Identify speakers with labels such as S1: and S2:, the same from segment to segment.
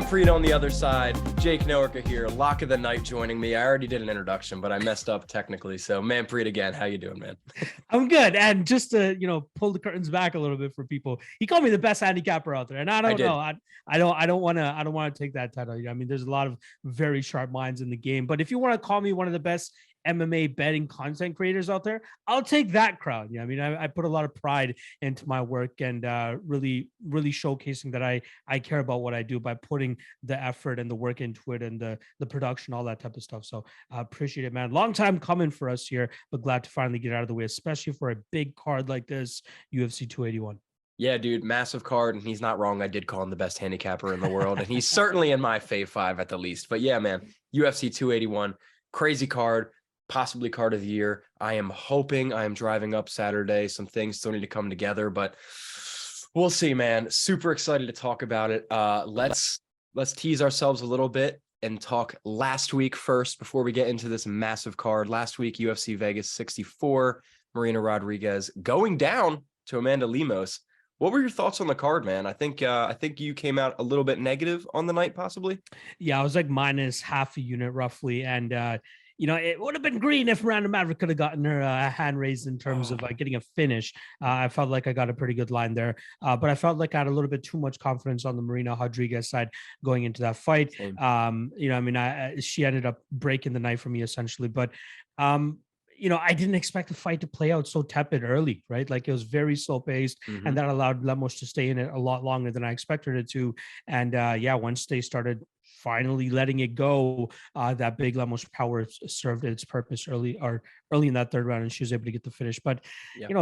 S1: Manpreet on the other side, Jake Noerka here, lock of the night joining me. I already did an introduction, but I messed up technically. So Manpreet again, how you doing, man?
S2: I'm good. And just to, pull the curtains back a little bit for people, he called me the best handicapper out there. And I don't know. I don't want to take that title. I mean, there's a lot of very sharp minds in the game, but if you want to call me one of the best MMA betting content creators out there, I'll take that crowd. I mean, I put a lot of pride into my work and really showcasing that I care about what I do by putting the effort and the work into it and the production, all that type of stuff. So I appreciate it, man. Long time coming for us here, but glad to finally get out of the way, especially for a big card like this, UFC 281.
S1: Yeah, dude, massive card, and he's not wrong. I did call him the best handicapper in the world, and he's certainly in my fave 5 at the least. But yeah, man, UFC 281, crazy card. Possibly card of the year. I am driving up Saturday. Some things still need to come together, but we'll see, man. Super excited to talk about it. Let's tease ourselves a little bit and talk last week first before we get into this massive card. Last week, UFC Vegas 64, Marina Rodriguez going down to Amanda Lemos. What were your thoughts on the card, man? I think you came out a little bit negative on the night, possibly.
S2: Yeah, I was like minus half a unit roughly, and it would have been green if Miranda Maverick could have gotten her hand raised in terms of getting a finish. I felt like I got a pretty good line there, but I felt like I had a little bit too much confidence on the Marina Rodriguez side going into that fight.
S1: Same.
S2: She ended up breaking the night for me essentially, but I didn't expect the fight to play out so tepid early, right? Like it was very slow paced, and that allowed Lemos to stay in it a lot longer than I expected it to. And once they started finally letting it go, that big Lemos power served its purpose early in that third round, and she was able to get the finish. But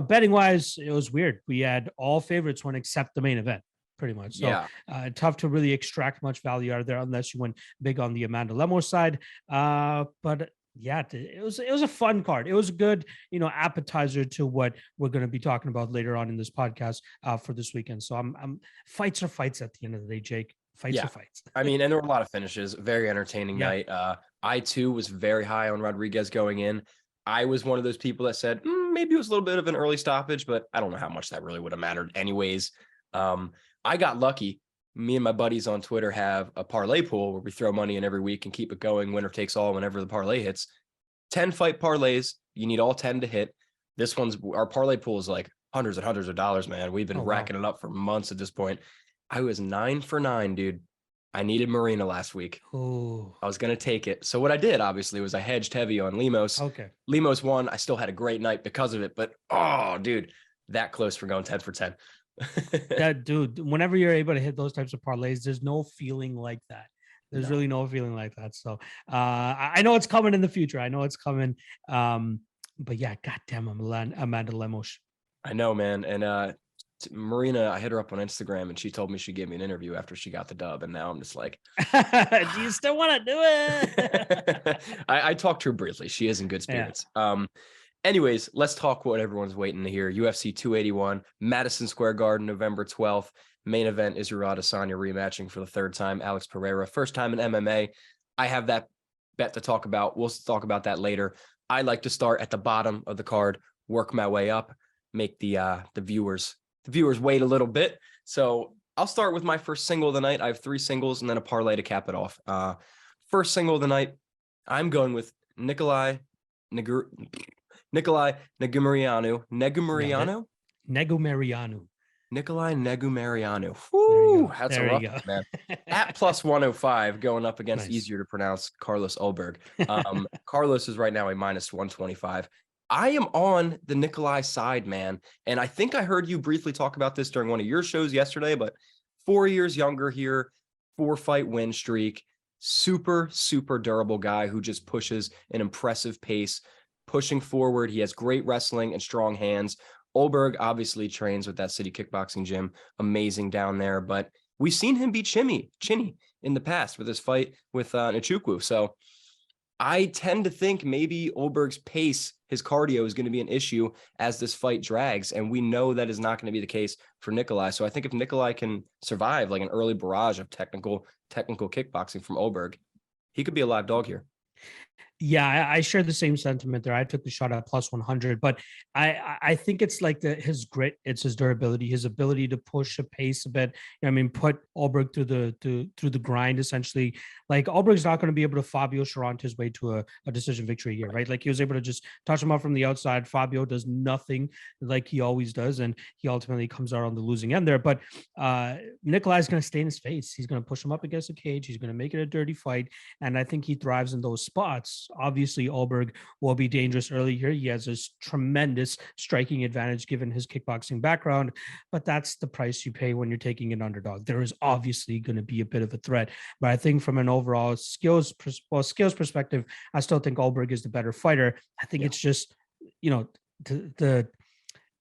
S2: betting wise, it was weird. We had all favorites won except the main event, pretty much. So tough to really extract much value out of there unless you went big on the Amanda Lemos side. But yeah, it was a fun card. It was a good, appetizer to what we're going to be talking about later on in this podcast for this weekend. So I'm fights are fights at the end of the day, Jake. Fights are fights.
S1: I mean, and there were a lot of finishes. Very entertaining night. I too was very high on Rodriguez going in. I was one of those people that said maybe it was a little bit of an early stoppage, but I don't know how much that really would have mattered anyways. I got lucky. Me and my buddies on Twitter have a parlay pool where we throw money in every week and keep it going. Winner takes all whenever the parlay hits. 10 fight parlays. You need all 10 to hit. Our parlay pool is like hundreds and hundreds of dollars, man. We've been racking it up for months at this point. I was 9 for 9, dude. I needed Marina last week.
S2: Oh,
S1: I was going to take it. So what I did, obviously, was I hedged heavy on Lemos.
S2: Okay.
S1: Lemos won. I still had a great night because of it. But, dude, that close for going 10 for 10.
S2: That dude, whenever you're able to hit those types of parlays, there's no feeling like that. There's really no feeling like that. So I know it's coming in the future. I know it's coming. But yeah, goddamn, Amanda Lemos.
S1: I know, man. And Marina, I hit her up on Instagram and she told me she'd give me an interview after she got the dub. And now I'm just like,
S2: do you still want to do it?
S1: I talked to her briefly. She is in good spirits. Yeah. Anyways, let's talk what everyone's waiting to hear. UFC 281, Madison Square Garden, November 12th. Main event, Israel Adesanya rematching for the third time. Alex Pereira, first time in MMA. I have that bet to talk about. We'll talk about that later. I like to start at the bottom of the card, work my way up, make the viewers wait a little bit. So I'll start with my first single of the night. I have 3 singles and then a parlay to cap it off. First single of the night, I'm going with Nikolai Negumereanu. Nikolai Negumereanu. Woo, that's a rough one, man. At plus 105, going up against easier to pronounce Carlos Ulberg. Carlos is right now a minus 125. I am on the Nikolai side, man. And I think I heard you briefly talk about this during one of your shows yesterday, but 4 years younger here, 4-fight win streak, super, super durable guy who just pushes an impressive pace, pushing forward. He has great wrestling and strong hands. Ulberg obviously trains with that city kickboxing gym. Amazing down there. But we've seen him beat Chinny in the past with his fight with Nchukwu. So I tend to think maybe Ulberg's pace, his cardio is going to be an issue as this fight drags. And we know that is not going to be the case for Nikolai. So I think if Nikolai can survive like an early barrage of technical kickboxing from Ulberg, he could be a live dog here.
S2: Yeah, I share the same sentiment there. I took the shot at plus 100, but I think it's like his grit, it's his durability, his ability to push a pace a bit. I mean, put Ulberg through the grind essentially. Like Ulberg's not going to be able to Fabio Charant his way to a decision victory here, right? Like he was able to just touch him up from the outside. Fabio does nothing like he always does, and he ultimately comes out on the losing end there. But Nikolai's going to stay in his face. He's going to push him up against the cage. He's going to make it a dirty fight, and I think he thrives in those spots. Obviously, Ulberg will be dangerous early here. He has this tremendous striking advantage given his kickboxing background, but that's the price you pay when you're taking an underdog. There is obviously going to be a bit of a threat, but I think from an overall skills perspective, I still think Ulberg is the better fighter. I think it's just,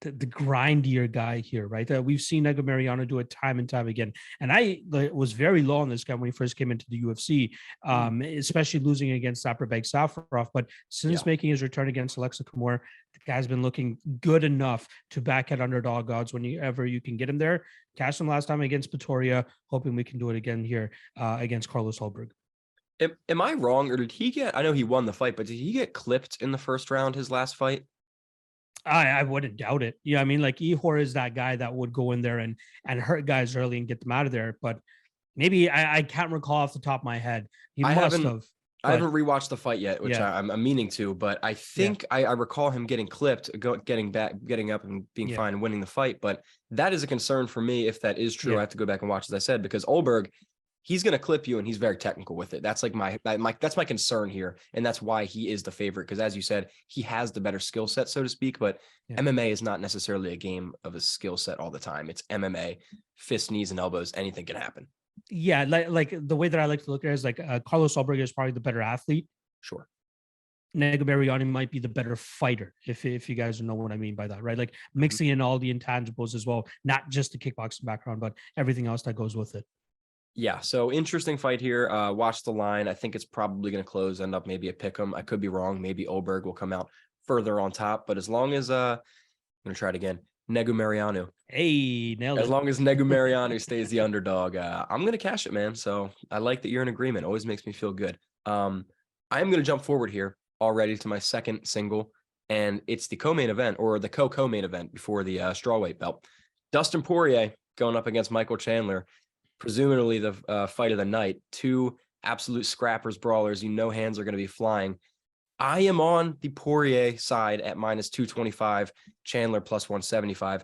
S2: the grindier guy here, right? We've seen Nego Mariano do it time and time again. And I was very low on this guy when he first came into the UFC, especially losing against Saprabek Safarov. But since making his return against Alexa Kamor, the guy's been looking good enough to back at underdog odds whenever you can get him there. Cashed him last time against Pretoria, hoping we can do it again here against Carlos Ulberg.
S1: Am I wrong, or did he get, I know he won the fight, but did he get clipped in the first round, his last fight?
S2: I wouldn't doubt it. Yeah, I mean, like Ihor is that guy that would go in there and hurt guys early and get them out of there. But maybe I can't recall off the top of my head. He must have.
S1: I haven't rewatched the fight yet, which I'm meaning to. But I think I recall him getting clipped, getting up and being fine and winning the fight. But that is a concern for me if that is true. I have to go back and watch, as I said, because Ulberg, he's going to clip you and he's very technical with it. That's like that's my concern here. And that's why he is the favorite. Because as you said, he has the better skill set, so to speak, but MMA is not necessarily a game of a skill set all the time. It's MMA, fists, knees, and elbows. Anything can happen.
S2: Yeah. Like the way that I like to look at it is like Carlos Ulberg is probably the better athlete.
S1: Sure.
S2: Nego Mariano might be the better fighter, if you guys know what I mean by that, right? Like mixing in all the intangibles as well, not just the kickboxing background, but everything else that goes with it.
S1: Yeah, so interesting fight here. Watch the line. I think it's probably going to close, end up maybe a pick'em. I could be wrong. Maybe Ulberg will come out further on top. But as long as I'm going to try it again, Nego Mariano.
S2: Hey, nailed it.
S1: As long as Nego Mariano stays the underdog, I'm going to cash it, man. So I like that you're in agreement. Always makes me feel good. I'm going to jump forward here already to my second single, and it's the co-main event, or the co-main event before the strawweight belt. Dustin Poirier going up against Michael Chandler. Presumably the fight of the night. Two absolute scrappers, brawlers. Hands are going to be flying. I am on the Poirier side at minus 225, Chandler plus 175.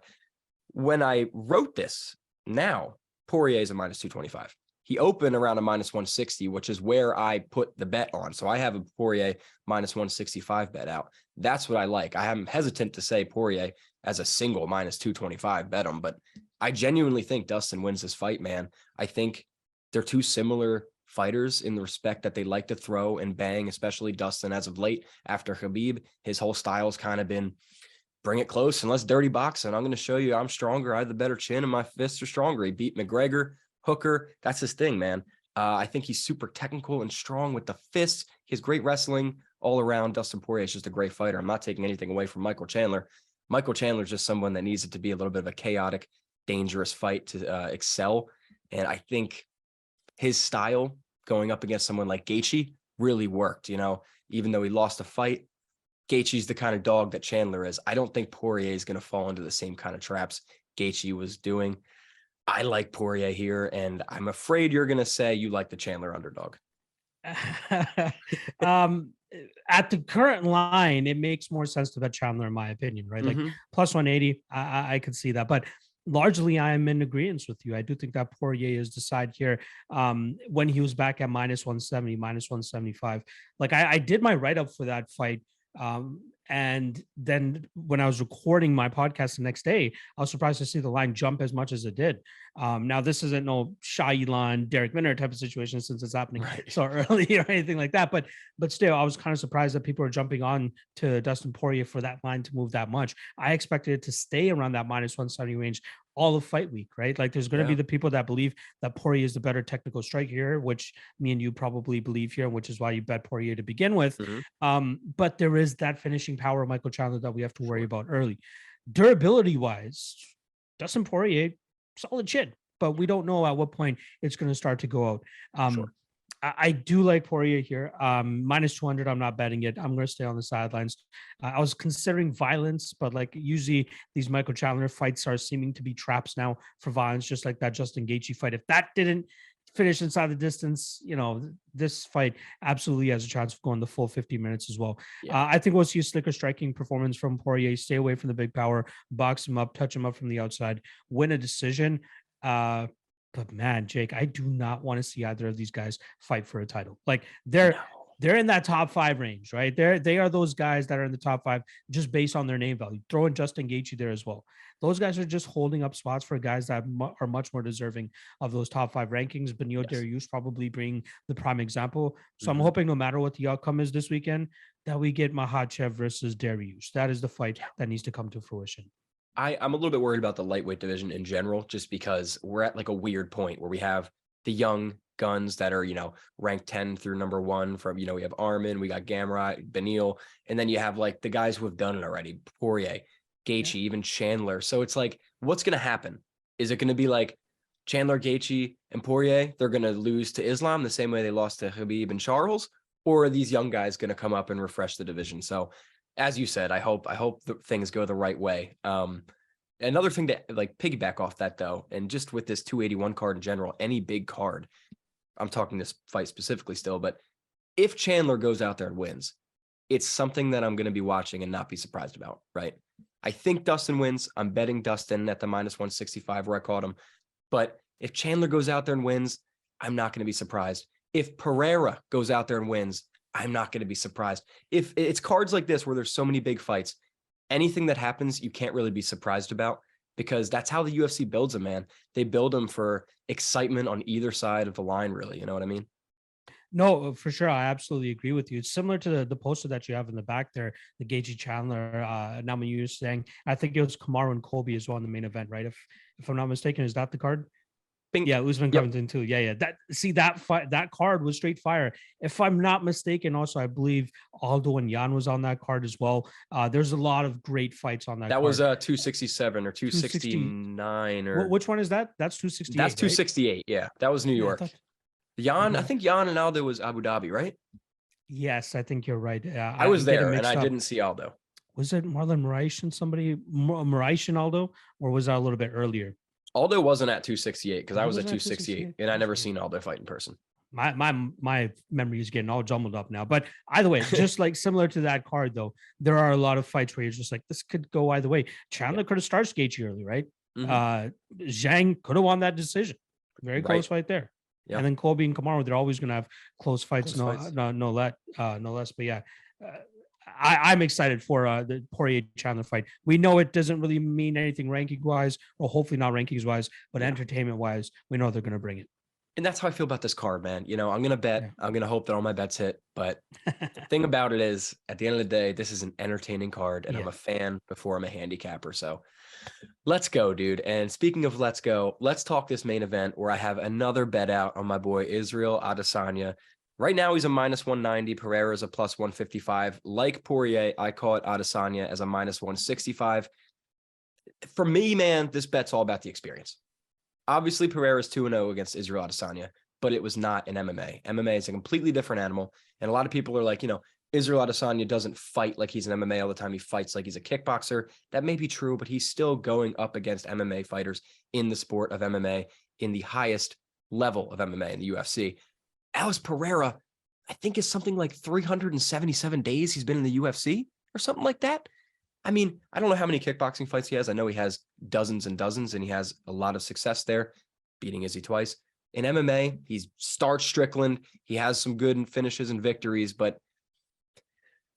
S1: When I wrote this, now Poirier is a minus 225. He opened around a minus 160, which is where I put the bet on. So I have a Poirier minus 165 bet out. That's what I like. I am hesitant to say Poirier as a single minus 225 bet him, but I genuinely think Dustin wins this fight, man. I think they're two similar fighters in the respect that they like to throw and bang, especially Dustin as of late after Khabib. His whole style's kind of been bring it close and let's dirty box. And I'm going to show you I'm stronger. I have the better chin and my fists are stronger. He beat McGregor, Hooker. That's his thing, man. I think he's super technical and strong with the fists. He has great wrestling all around. Dustin Poirier is just a great fighter. I'm not taking anything away from Michael Chandler. Michael Chandler is just someone that needs it to be a little bit of a chaotic, dangerous fight to excel. And I think his style going up against someone like Gaethje really worked. Even though he lost a fight, Gaethje's the kind of dog that Chandler is. I don't think Poirier is going to fall into the same kind of traps Gaethje was doing. I like Poirier here, and I'm afraid you're going to say you like the Chandler underdog.
S2: At the current line, it makes more sense to bet Chandler, in my opinion, right? Like plus 180, I could see that. But largely, I am in agreement with you. I do think that Poirier is the side here. When he was back at minus 170, minus 175, like I did my write-up for that fight. And then when I was recording my podcast the next day, I was surprised to see the line jump as much as it did. Now, this isn't no Shah Ilan, Derek Minner type of situation since it's happening so early or anything like that. But still, I was kind of surprised that people are jumping on to Dustin Poirier for that line to move that much. I expected it to stay around that minus 170 range all of fight week, right? Like there's going to be the people that believe that Poirier is the better technical striker here, which me and you probably believe here, which is why you bet Poirier to begin with. But there is that finishing power of Michael Chandler that we have to worry about early. Durability wise, Dustin Poirier, solid chin, but we don't know at what point it's going to start to go out. I do like Poirier here. Minus 200, I'm not betting it. I'm going to stay on the sidelines. I was considering violence, but like usually these Michael Chandler fights are seeming to be traps now for violence, just like that Justin Gaethje fight. If that didn't finish inside the distance, this fight absolutely has a chance of going the full 50 minutes as well. Yeah. I think we'll see a slicker striking performance from Poirier. Stay away from the big power, box him up, touch him up from the outside, win a decision. But man, Jake, I do not want to see either of these guys fight for a title. Like they're in that top 5 range, right? They are those guys that are in the top 5 just based on their name value. Throw in Justin Gaethje there as well. Those guys are just holding up spots for guys that are much more deserving of those top 5 rankings. Beneil Dariush probably being the prime example. So I'm hoping no matter what the outcome is this weekend, that we get Makhachev versus Dariush. That is the fight that needs to come to fruition.
S1: I'm a little bit worried about the lightweight division in general, just because we're at like a weird point where we have the young guns that are, ranked 10 through number 1 from, we have Arman, we got Gamrot, Beneil, and then you have like the guys who have done it already, Poirier, Gaethje, even Chandler. So it's like, what's going to happen? Is it going to be like Chandler, Gaethje, and Poirier? They're going to lose to Islam the same way they lost to Khabib and Charles? Or are these young guys going to come up and refresh the division? So as you said, I hope the things go the right way. Another thing to like piggyback off that though, and just with this 281 card in general, any big card, I'm talking this fight specifically still, but if Chandler goes out there and wins, it's something that I'm going to be watching and not be surprised about, right? I think Dustin wins. I'm betting Dustin at the minus 165 where I caught him. But if Chandler goes out there and wins, I'm not going to be surprised. If Pereira goes out there and wins, I'm not going to be surprised. If it's cards like this where there's so many big fights, anything that happens, you can't really be surprised about, because that's how the UFC builds them, man. They build them for excitement on either side of the line, really. You know what I mean?
S2: No, for sure. I absolutely agree with you. It's similar to the poster that you have in the back there, the Gaethje Chandler, Nama you saying, I think it was Kamaru and Colby as well in the main event, right? If I'm not mistaken, is that the card? Bing. Yeah, Usman Covington too. Yeah. That fight, that card was straight fire. If I'm not mistaken, also I believe Aldo and Jan was on that card as well. There's a lot of great fights on that. That
S1: card. Was 267 or 269 or
S2: which one is that? That's 268.
S1: That's 268. Right? Yeah, that was New York. I think Jan and Aldo was Abu Dhabi, right?
S2: Yes, I think you're right.
S1: I was there and I didn't see Aldo.
S2: Was it Marlon Moraes and somebody, Moraes and Aldo, or was that a little bit earlier?
S1: Aldo wasn't at 268 because I was at 268 and I never seen Aldo fight in person.
S2: My memory is getting all jumbled up now. But either way, just like similar to that card, though, there are a lot of fights where you're just like, this could go either way. Chandler could have started Gaethje early, right? Zhang could have won that decision. Very close fight there. Yep. And then Colby and Kamaru, they're always going to have close fights, no less. But yeah, I'm excited for the Poirier Chandler fight. We know it doesn't really mean anything ranking wise, or hopefully not rankings wise, but entertainment wise, we know they're going to bring it.
S1: And that's how I feel about this card, man. I'm going to bet. I'm going to hope that all my bets hit. But the thing about it is, at the end of the day, this is an entertaining card, and I'm a fan before I'm a handicapper. So let's go, dude. And speaking of let's go, let's talk this main event where I have another bet out on my boy Israel Adesanya. Right now, he's a minus 190. Pereira is a plus 155. Like Poirier, I call it Adesanya as a minus 165. For me, man, this bet's all about the experience. Obviously, Pereira is 2-0 against Israel Adesanya, but it was not in MMA. MMA is a completely different animal. And a lot of people are like, Israel Adesanya doesn't fight like he's an MMA all the time. He fights like he's a kickboxer. That may be true, but he's still going up against MMA fighters in the sport of MMA, in the highest level of MMA in the UFC. Alex Pereira, I think, is something like 377 days he's been in the UFC or something like that. I mean, I don't know how many kickboxing fights he has. I know he has dozens and dozens, and he has a lot of success there, beating Izzy twice. In MMA, he's starched Strickland. He has some good finishes and victories, but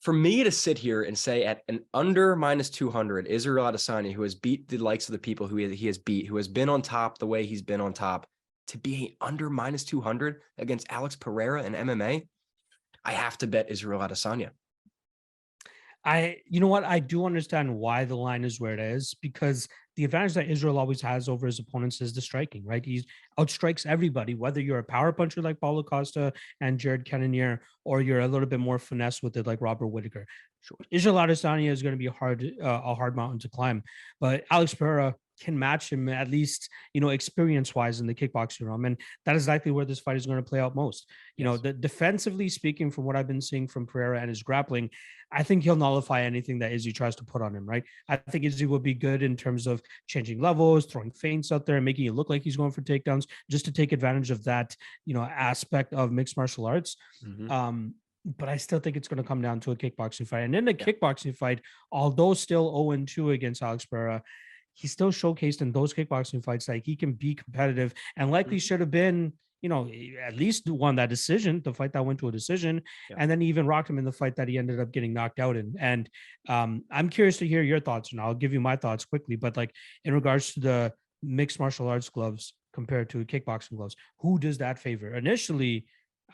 S1: for me to sit here and say at an under minus 200, Israel Adesanya, who has beat the likes of the people who he has beat, who has been on top the way he's been on top, to be under minus 200 against Alex Pereira in MMA, I have to bet Israel Adesanya.
S2: You know what? I do understand why the line is where it is, because the advantage that Israel always has over his opponents is the striking, right? He outstrikes everybody, whether you're a power puncher like Paulo Costa and Jared Cannonier, or you're a little bit more finesse with it like Robert Whittaker. Sure. Israel Adesanya is going to be a hard mountain to climb, but Alex Pereira, can match him, at least, experience wise in the kickboxing realm. And that is likely where this fight is going to play out most. The defensively speaking, from what I've been seeing from Pereira and his grappling, I think he'll nullify anything that Izzy tries to put on him, right? I think Izzy will be good in terms of changing levels, throwing feints out there and making it look like he's going for takedowns, just to take advantage of that, aspect of mixed martial arts. But I still think it's going to come down to a kickboxing fight. And in the kickboxing fight, although still 0-2 against Alex Pereira, he still showcased in those kickboxing fights that he can be competitive, and likely should have been, at least won that decision, the fight that went to a decision. And then he even rocked him in the fight that he ended up getting knocked out in. And I'm curious to hear your thoughts, and I'll give you my thoughts quickly. But like, in regards to the mixed martial arts gloves compared to kickboxing gloves, who does that favor? Initially,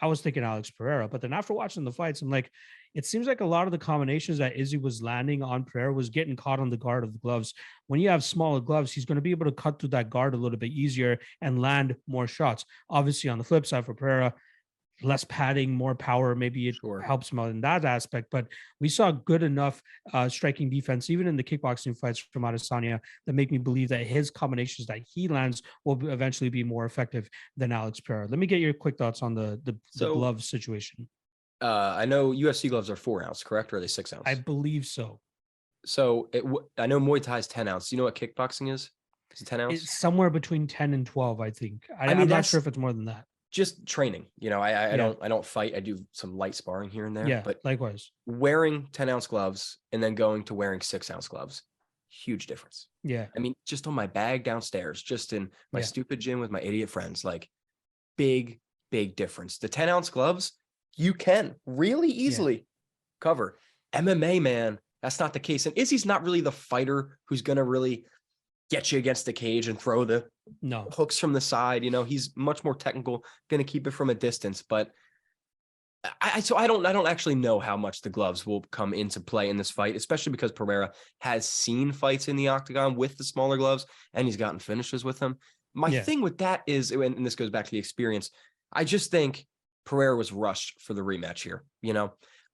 S2: I was thinking Alex Pereira, but then after watching the fights, I'm like, it seems like a lot of the combinations that Izzy was landing on Pereira was getting caught on the guard of the gloves. When you have smaller gloves, he's going to be able to cut through that guard a little bit easier and land more shots. Obviously, on the flip side for Pereira, less padding, more power, maybe it helps him out in that aspect. But we saw good enough striking defense, even in the kickboxing fights from Adesanya, that make me believe that his combinations that he lands will eventually be more effective than Alex Pereira. Let me get your quick thoughts on the glove situation.
S1: I know UFC gloves are 4 ounce, correct? Or are they 6 ounce?
S2: I believe so.
S1: So I know Muay Thai is 10 ounce. Do you know what kickboxing is? Is it 10 ounce?
S2: It's somewhere between 10 and 12, I think. I'm not sure if it's more than that.
S1: Just training. I don't fight. I do some light sparring here and there.
S2: Yeah,
S1: but
S2: likewise.
S1: Wearing 10 ounce gloves and then going to wearing 6 ounce gloves, huge difference.
S2: Yeah.
S1: I mean, just on my bag downstairs, just in my stupid gym with my idiot friends, like big difference. The 10 ounce gloves, you can really easily cover. MMA, man, that's not the case. And Izzy's not really the fighter who's going to really get you against the cage and throw the hooks from the side. He's much more technical, going to keep it from a distance. But I don't actually know how much the gloves will come into play in this fight, especially because Pereira has seen fights in the octagon with the smaller gloves and he's gotten finishes with them. My thing with that is, and this goes back to the experience, I just think Pereira was rushed for the rematch here.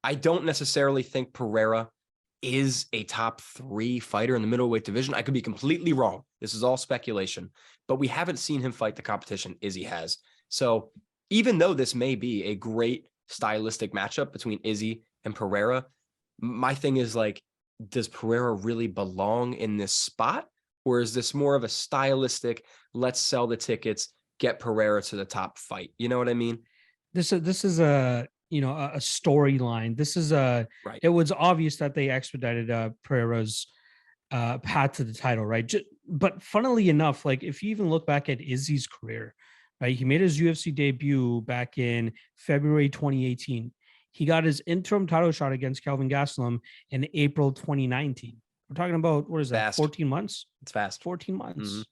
S1: I don't necessarily think Pereira is a top 3 fighter in the middleweight division. I could be completely wrong. This is all speculation, but we haven't seen him fight the competition Izzy has. So even though this may be a great stylistic matchup between Izzy and Pereira, my thing is, like, does Pereira really belong in this spot? Or is this more of a stylistic, let's sell the tickets, get Pereira to the top fight? You know what I mean?
S2: This is a storyline. This is it was obvious that they expedited Pereira's path to the title, right? But funnily enough, like, if you even look back at Izzy's career, right, he made his UFC debut back in February 2018. He got his interim title shot against Kelvin Gastelum in April 2019. We're talking about, what is that, fast. 14 months?
S1: It's fast.
S2: 14 months. Mm-hmm.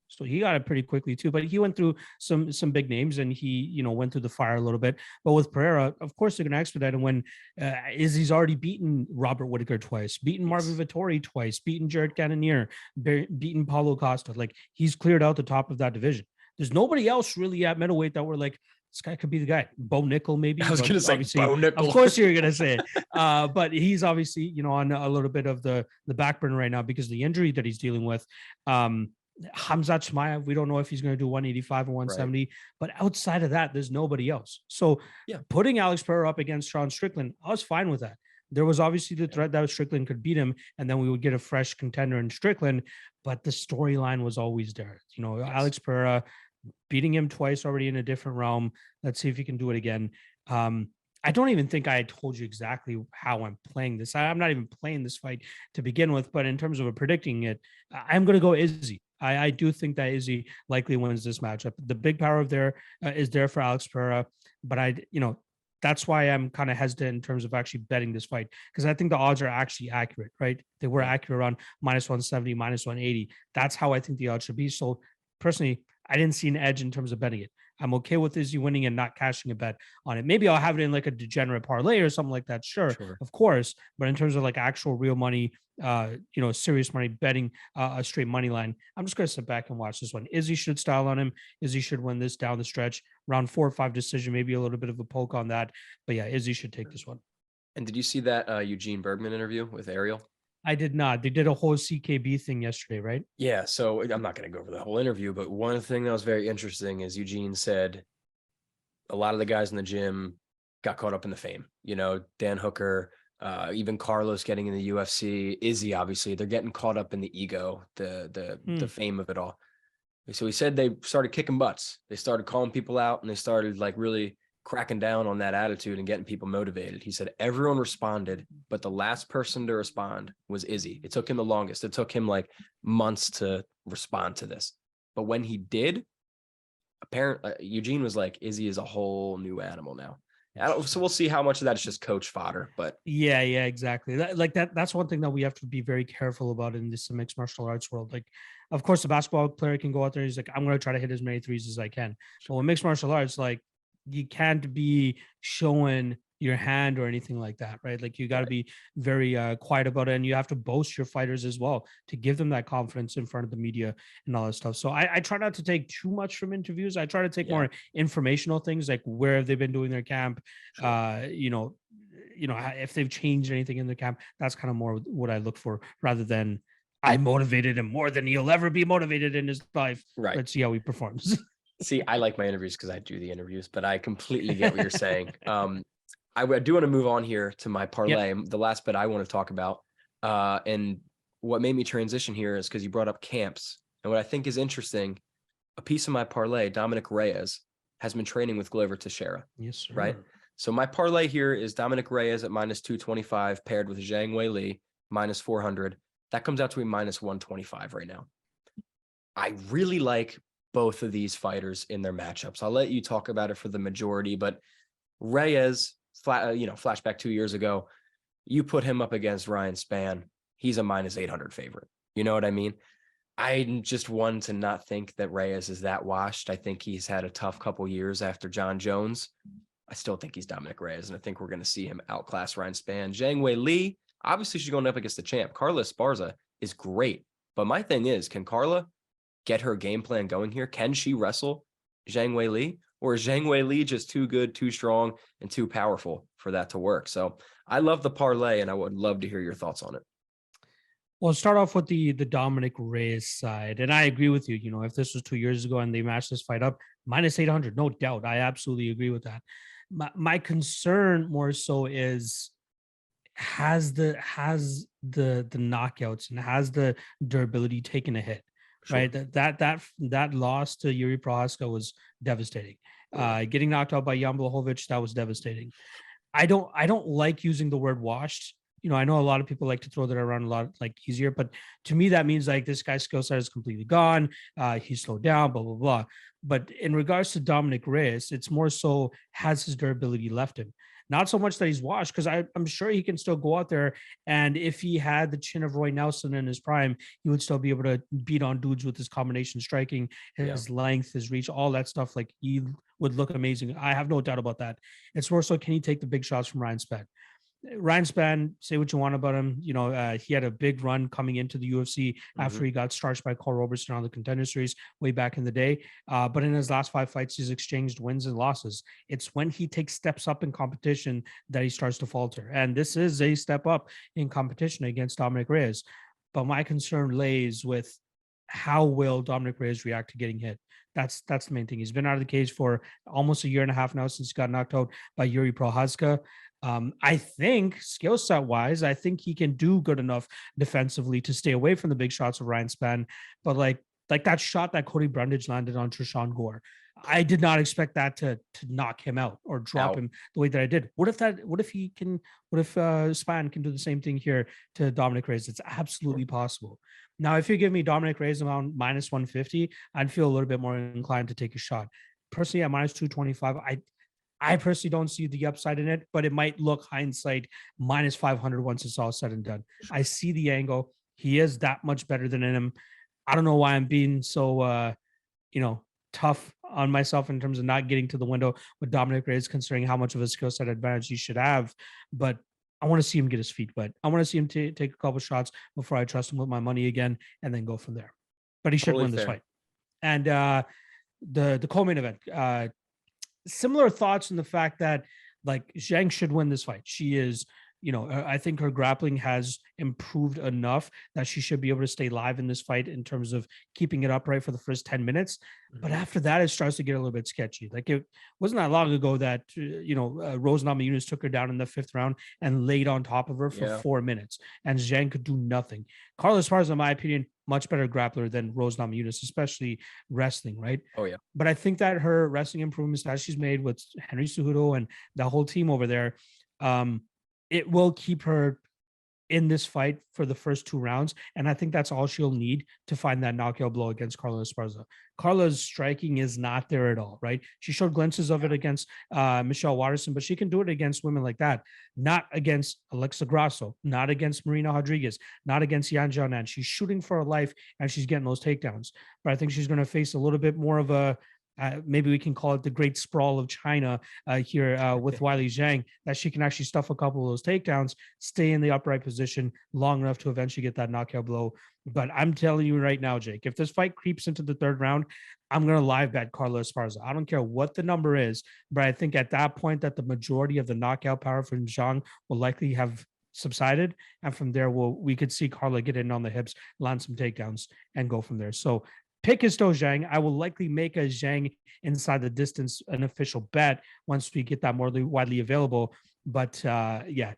S2: So he got it pretty quickly too, but he went through some big names and he, went through the fire a little bit. But with Pereira, of course, they're going to expedite him when Izzy's already beaten Robert Whittaker twice, beaten Marvin Vettori twice, beaten Jared Cannonier, beaten Paulo Costa. Like, he's cleared out the top of that division. There's nobody else really at middleweight that we're like, this guy could be the guy. Bo Nickel, maybe.
S1: I was going to say Bo Nickel.
S2: Of course you're going to say it. But he's obviously, on a little bit of the back burner right now because of the injury that he's dealing with. Khamzat Chimaev, we don't know if he's going to do 185 or 170, right. But outside of that, there's nobody else. So putting Alex Pereira up against Sean Strickland, I was fine with that. There was obviously the threat that Strickland could beat him, and then we would get a fresh contender in Strickland, but the storyline was always there. Alex Pereira beating him twice already in a different realm. Let's see if he can do it again. I don't even think I told you exactly how I'm playing this. I'm not even playing this fight to begin with, but in terms of predicting it, I'm going to go Izzy. I do think that Izzy likely wins this matchup. The big power is there for Alex Pereira, but that's why I'm kind of hesitant in terms of actually betting this fight, because I think the odds are actually accurate, right? They were accurate around -170, -180. That's how I think the odds should be. So personally, I didn't see an edge in terms of betting it. I'm okay with Izzy winning and not cashing a bet on it. Maybe I'll have it in like a degenerate parlay or something like that. Sure. Of course. But in terms of like actual real money, serious money betting a straight money line, I'm just going to sit back and watch this one. Izzy should style on him. Izzy should win this down the stretch. Round 4 or 5 decision, maybe a little bit of a poke on that. But yeah, Izzy should take this one.
S1: And did you see that Eugene Bergman interview with Ariel?
S2: I did not. They did a whole CKB thing yesterday, right?
S1: Yeah. So I'm not going to go over the whole interview, but one thing that was very interesting is Eugene said a lot of the guys in the gym got caught up in the fame. You know, Dan Hooker, even Carlos getting in the UFC, Izzy, obviously, they're getting caught up in the ego, the fame of it all. So he said they started kicking butts. They started calling people out, and they started like really cracking down on that attitude and getting people motivated. He said everyone responded, but the last person to respond was Izzy. It took him the longest. It took him like months to respond to this. But when he did, apparently Eugene was like, Izzy is a whole new animal now. So we'll see how much of that is just coach fodder. But
S2: yeah, exactly. That's one thing that we have to be very careful about in this mixed martial arts world. Like, of course, the basketball player can go out there and he's like, I'm going to try to hit as many threes as I can. But with mixed martial arts, like, you can't be showing your hand or anything like that, right? Like, you got to be very quiet about it, and you have to boast your fighters as well to give them that confidence in front of the media and all that stuff. So I try not to take too much from interviews. I try to take more informational things, like where have they been doing their camp, if they've changed anything in the camp. That's kind of more what I look for, rather than I motivated him more than he'll ever be motivated in his life.
S1: Right.
S2: Let's see how he performs.
S1: See, I like my interviews because I do the interviews, but I completely get what you're saying. I do want to move on here to my parlay. Yep. The last bit I want to talk about, and what made me transition here is because you brought up camps. And what I think is interesting, a piece of my parlay, Dominic Reyes, has been training with Glover Teixeira.
S2: Yes, sir.
S1: Right? So my parlay here is Dominic Reyes at minus 225 paired with Zhang Wei Li, minus 400. That comes out to a minus 125 right now. I really like both of these fighters in their matchups. I'll let you talk about it for the majority, but Reyes, flashback 2 years ago, you put him up against Ryan Spann. He's a minus 800 favorite. You know what I mean? I'm just one to not think that Reyes is that washed. I think he's had a tough couple years after John Jones. I still think he's Dominic Reyes, and I think we're going to see him outclass Ryan Spann. Zhang Wei Li, obviously she's going up against the champ. Carla Esparza is great. But my thing is, can Carla get her game plan going here? Can she wrestle Zhang Wei Li? Or is Zhang Wei Li just too good, too strong, and too powerful for that to work? So I love the parlay, and I would love to hear your thoughts on it.
S2: Well, start off with the Dominic Reyes side. And I agree with you. You know, if this was 2 years ago and they matched this fight up, minus 800, no doubt. I absolutely agree with that. My concern more so is, has the knockouts and has the durability taken a hit? Sure. Right, that loss to Yuri Prohaska was devastating. Getting knocked out by Jan Blachowicz, that was devastating. I don't like using the word washed. You know, I know a lot of people like to throw that around a lot, like easier, but to me that means like this guy's skill set is completely gone. He's slowed down, blah blah blah. But in regards to Dominic Reyes, it's more so, has his durability left him? Not so much that he's washed, because I'm sure he can still go out there, and if he had the chin of Roy Nelson in his prime, he would still be able to beat on dudes with his combination striking, his length, his reach, all that stuff. Like, he would look amazing. I have no doubt about that. It's more so, can he take the big shots from Ryan Spann? Ryan Spann, say what you want about him. You know, he had a big run coming into the UFC after he got starched by Carl Roberson on the Contender Series way back in the day. But in his last 5 fights, he's exchanged wins and losses. It's when he takes steps up in competition that he starts to falter. And this is a step up in competition against Dominic Reyes. But my concern lays with, how will Dominic Reyes react to getting hit? That's the main thing. He's been out of the cage for almost a year and a half now, since he got knocked out by Yuri Prohaska. I think skill set wise, I think he can do good enough defensively to stay away from the big shots of Ryan Spann. But like that shot that Cody Brundage landed on Trishan Gore, I did not expect that to knock him out or drop him the way that I did. What if Spann can do the same thing here to Dominic Reyes? It's absolutely possible. Now, if you give me Dominic Reyes around minus 150, I'd feel a little bit more inclined to take a shot. Personally, at minus 225, I personally don't see the upside in it, but it might look, hindsight, minus 500 once it's all said and done. I see the angle. He is that much better than him. I don't know why I'm being so, tough on myself in terms of not getting to the window with Dominic Reyes, considering how much of a skill set advantage he should have. But I want to see him get his feet wet. I want to see him take a couple shots before I trust him with my money again, and then go from there. But he should win this fight. And the co-main event, similar thoughts in the fact that, like, Zhang should win this fight. She is I think her grappling has improved enough that she should be able to stay live in this fight in terms of keeping it upright for the first 10 minutes. But after that, it starts to get a little bit sketchy. Like, it wasn't that long ago that, Rose Namajunas took her down in the 5th round and laid on top of her for 4 minutes, and Zhang could do nothing. Carla Esparza, in my opinion, much better grappler than Rose Namajunas, especially wrestling, right?
S1: Oh, yeah.
S2: But I think that her wrestling improvements that she's made with Henry Cejudo and the whole team over there, it will keep her in this fight for the first 2 rounds. And I think that's all she'll need to find that knockout blow against Carla Esparza. Carla's striking is not there at all, right? She showed glimpses of it against Michelle Waterson, but she can do it against women like that. Not against Alexa Grasso, not against Marina Rodriguez, not against Yan Xiaonan. She's shooting for her life and she's getting those takedowns. But I think she's going to face a little bit more of a, maybe we can call it the great sprawl of China here with Weili Zhang, that she can actually stuff a couple of those takedowns, stay in the upright position long enough to eventually get that knockout blow. But I'm telling you right now, Jake, if this fight creeps into the 3rd round, I'm going to live bet Carla Esparza. I don't care what the number is, but I think at that point that the majority of the knockout power from Zhang will likely have subsided. And from there, we could see Carla get in on the hips, land some takedowns, and go from there. So pick is still Zhang. I will likely make a Zhang inside the distance an official bet once we get that more widely available. But I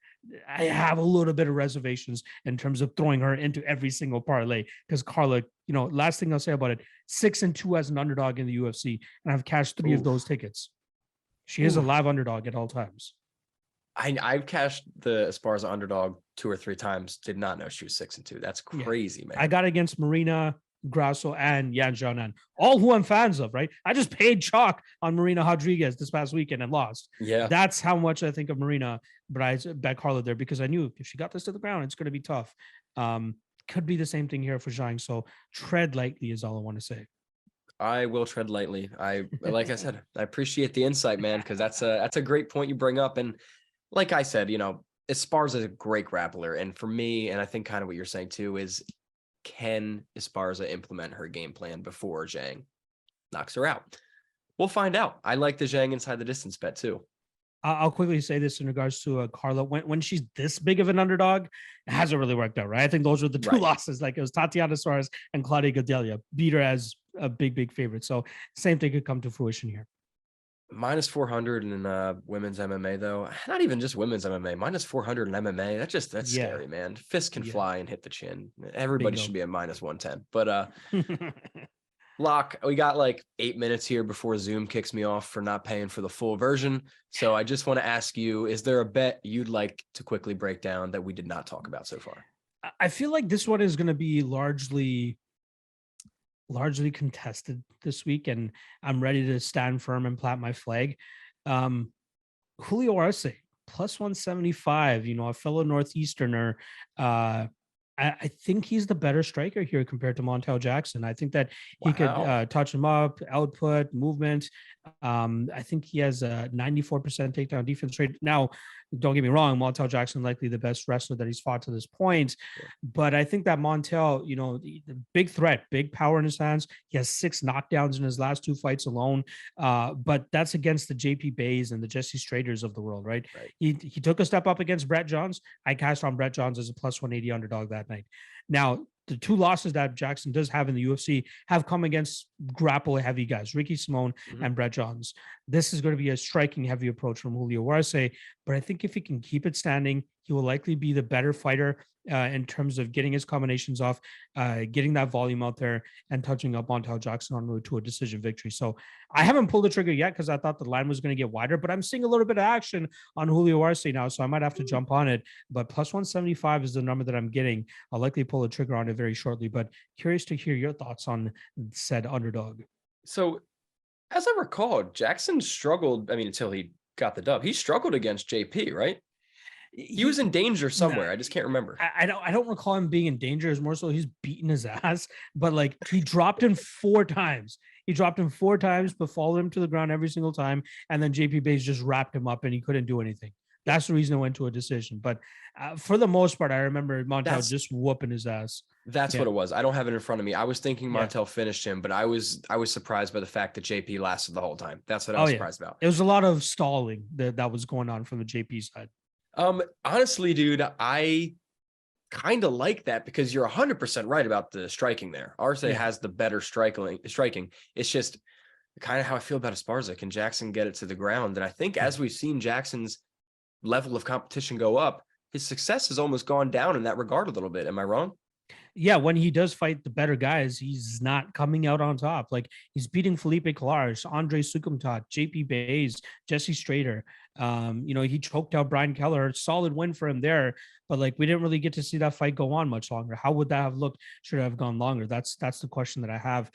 S2: have a little bit of reservations in terms of throwing her into every single parlay, because Carla, last thing I'll say about it, 6-2 as an underdog in the UFC, and I've cashed 3 of those tickets. She is a live underdog at all times.
S1: I've cashed the Esparza underdog 2 or 3 times. Did not know she was 6-2. That's crazy, man.
S2: I got against Marina Grasso and Yan Xiaonan, all who I'm fans of, right? I just paid chalk on Marina Rodriguez this past weekend and lost.
S1: Yeah.
S2: That's how much I think of Marina, but I bet Carla there because I knew if she got this to the ground, it's going to be tough. Could be the same thing here for Zhang. So tread lightly is all I want to say.
S1: I will tread lightly. Like I said, I appreciate the insight, man, because that's a great point you bring up. And like I said, Esparza is a great grappler. And for me, and I think kind of what you're saying too, is can Esparza implement her game plan before Zhang knocks her out? We'll find out. I like the Zhang inside the distance bet too.
S2: I'll quickly say this in regards to Carla. When she's this big of an underdog, it hasn't really worked out, right? I think those were the 2 losses. Like, it was Tatiana Suarez and Claudia Gadelha beat her as a big favorite. So same thing could come to fruition here.
S1: Minus 400 in women's MMA, though. Not even just women's MMA. Minus 400 in MMA. That's scary, man. Fists can fly and hit the chin. Everybody should be at minus 110. But Lock, we got like 8 minutes here before Zoom kicks me off for not paying for the full version. So I just want to ask you, is there a bet you'd like to quickly break down that we did not talk about so far?
S2: I feel like this one is going to be largely contested this week, and I'm ready to stand firm and plant my flag. Julio Arce plus 175, a fellow Northeasterner. I think he's the better striker here compared to Montel Jackson. I think that he could touch him up, output, movement. I think he has a 94% takedown defense rate. Now, don't get me wrong, Montel Jackson likely the best wrestler that he's fought to this point. Yeah. But I think that Montel, the big threat, big power in his hands. He has 6 knockdowns in his last 2 fights alone. But that's against the JP Bays and the Jesse Straters of the world, right? He took a step up against Brett Johns. I cast on Brett Johns as a plus 180 underdog that night. Now, the 2 losses that Jackson does have in the UFC have come against grapple heavy guys, Ricky Simone and Brett Johns. This is going to be a striking heavy approach from Julio Arce, but I think if he can keep it standing, he will likely be the better fighter in terms of getting his combinations off, getting that volume out there, and touching up Montel Jackson on road to a decision victory. So I haven't pulled the trigger yet because I thought the line was going to get wider, but I'm seeing a little bit of action on Julio Arce now, so I might have to jump on it. But plus 175 is the number that I'm getting. I'll likely pull the trigger on it very shortly, but curious to hear your thoughts on said underdog.
S1: So as I recall, Jackson struggled, until he got the dub. He struggled against JP, right? He was in danger somewhere. I just can't remember.
S2: I don't recall him being in danger. It's more so he's beating his ass. But like, he dropped him 4 times. He dropped him 4 times, but followed him to the ground every single time. And then JP Bays just wrapped him up and he couldn't do anything. That's the reason it went to a decision. But for the most part, I remember Montel just whooping his ass.
S1: That's what it was. I don't have it in front of me. I was thinking Montel finished him, but I was surprised by the fact that JP lasted the whole time. That's what I was surprised about.
S2: It was a lot of stalling that was going on from the JP side.
S1: Honestly, dude, I kind of like that because you're 100% right about the striking there. Arce has the better striking. It's just kind of how I feel about Esparza. Can Jackson get it to the ground? And I think as we've seen Jackson's level of competition go up, his success has almost gone down in that regard a little bit. Am I wrong?
S2: Yeah, when he does fight the better guys, he's not coming out on top. Like he's beating Felipe Colares, Andre Sukumtat, JP Bays, Jesse Strader. He choked out Brian Keller. Solid win for him there, but like we didn't really get to see that fight go on much longer. How would that have looked? Should it have gone longer? That's the question that I have.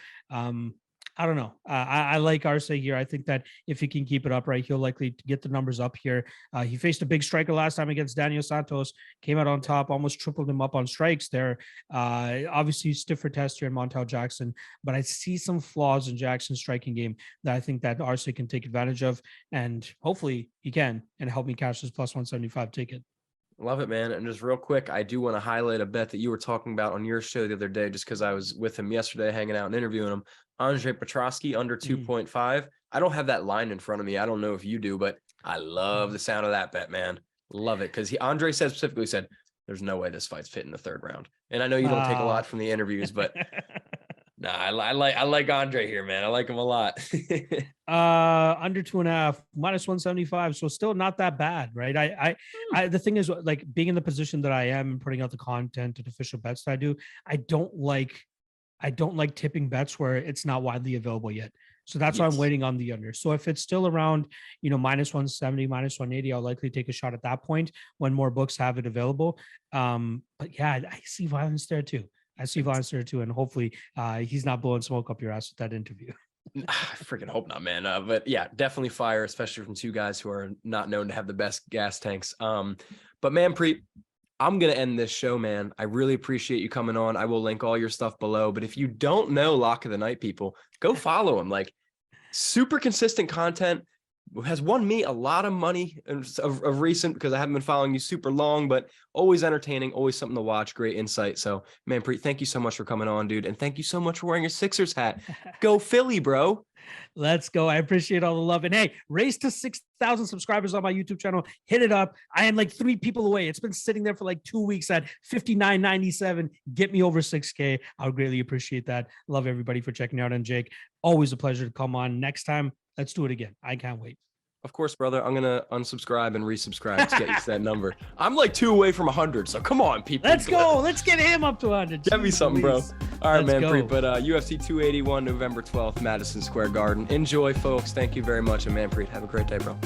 S2: I don't know. I like Arce here. I think that if he can keep it upright, he'll likely get the numbers up here. He faced a big striker last time against Daniel Santos, came out on top, almost tripled him up on strikes there. Obviously, stiffer test here in Montel Jackson, but I see some flaws in Jackson's striking game that I think that Arce can take advantage of, and hopefully he can and help me cash this plus 175 ticket.
S1: Love it, man. And just real quick, I do want to highlight a bet that you were talking about on your show the other day, just because I was with him yesterday, hanging out and interviewing him. Andre Petroski under 2.5. I don't have that line in front of me. I don't know if you do, but I love the sound of that bet, man. Love it. Because Andre specifically said, there's no way this fight's fit in the third round. And I know you don't take a lot from the interviews, but nah, I like Andre here, man. I like him a lot.
S2: Under 2.5, minus 175. So still not that bad, right? I the thing is, like, being in the position that I am and putting out the content and official bets that I do, I don't like tipping bets where it's not widely available yet. So that's why I'm waiting on the under. So if it's still around, minus 170, minus 180, I'll likely take a shot at that point when more books have it available. But yeah, I see violence there too. And hopefully he's not blowing smoke up your ass with that interview.
S1: I freaking hope not, man. But yeah, definitely fire, especially from two guys who are not known to have the best gas tanks. But Manpreet, I'm going to end this show, man. I really appreciate you coming on. I will link all your stuff below. But if you don't know Lock of the Night, people, go follow him. Like, super consistent content. Has won me a lot of money of recent because I haven't been following you super long, but always entertaining, always something to watch. Great insight. So, Manpreet, thank you so much for coming on, dude. And thank you so much for wearing your Sixers hat. Go Philly, bro.
S2: Let's go. I appreciate all the love. And hey, race to 6,000 subscribers on my YouTube channel. Hit it up. I am like 3 people away. It's been sitting there for like 2 weeks at 59.97. Get me over 6K. I would greatly appreciate that. Love everybody for checking out. And Jake, always a pleasure to come on. Next time, let's do it again. I can't wait.
S1: Of course, brother. I'm going to unsubscribe and resubscribe to get you to that number. I'm like 2 away from 100. So come on, people.
S2: Let's go. Let's get him up to 100.
S1: Get me something, bro. All right, Manpreet. But UFC 281, November 12th, Madison Square Garden. Enjoy, folks. Thank you very much. And Manpreet, have a great day, bro.